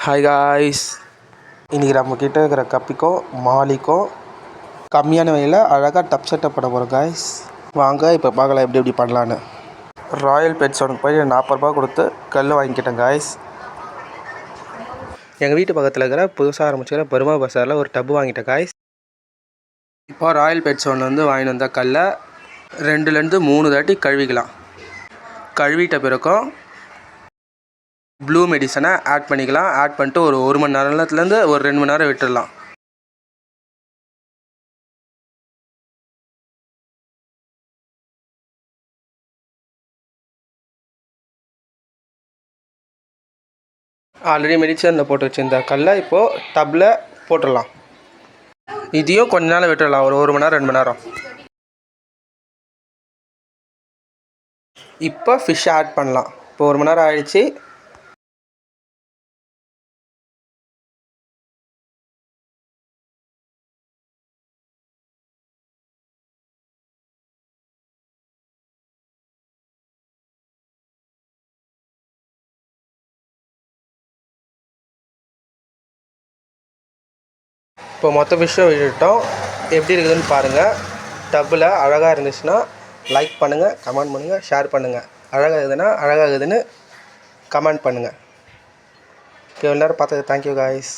Hi guys, இன்றைக்கி நம்மக்கிட்ட இருக்கிற கப்பிக்கும் மாலிக்கும் கம்மியான விலையில் அழகாக டப் செட்டப் பண்ண போகிறோம் காய்ஸ். வாங்க இப்போ பார்க்கலாம் எப்படி பண்ணலான்னு. ராயல் பெட் ஷாப்புக்கு போய் 40 ரூபா கொடுத்து கல் வாங்கிக்கிட்டேன் காய்ஸ். எங்கள் வீட்டு பக்கத்தில் இருக்கிற புதுசாக ஆரம்பிச்சுக்கிற பர்மா பஸாரில் ஒரு டப்பு வாங்கிட்டேன் காய்ஸ். இப்போ ராயல் பெட் ஷாப்பில் வந்து வாங்கிட்டு வந்தால் கல்லை 2லேருந்து 3 தாட்டி கழுவிக்கலாம். கழுவிட்ட பிறக்கும் ப்ளூ மெடிசனை ஆட் பண்ணிக்கலாம். ஆட் பண்ணிட்டு ஒரு மணி நேரத்துலேருந்து ஒரு 2 மணி நேரம் விட்டுடலாம். ஆல்ரெடி மெடிசனில் போட்டு வச்சுருந்த கல்லை இப்போது டப்பில் போட்டுடலாம். இதையும் கொஞ்ச நேரம் விட்டுடலாம், ஒரு மணி நேரம் 2 மணி நேரம். இப்போ ஃபிஷ்ஷை ஆட் பண்ணலாம். இப்போ 1 மணி நேரம் ஆகிடுச்சு. இப்போ மொத்த ஃபிஷ்ஷும் விட்டுட்டோம். எப்படி இருக்குதுன்னு பாருங்கள். டப்பில் அழகாக இருந்துச்சுன்னா லைக் பண்ணுங்கள், கமெண்ட் பண்ணுங்கள், ஷேர் பண்ணுங்கள். அழகாக இருக்குதுன்னு கமெண்ட் பண்ணுங்கள். இவ்வளோ நேரம் பார்த்தது தேங்க்யூ காய்ஸ்.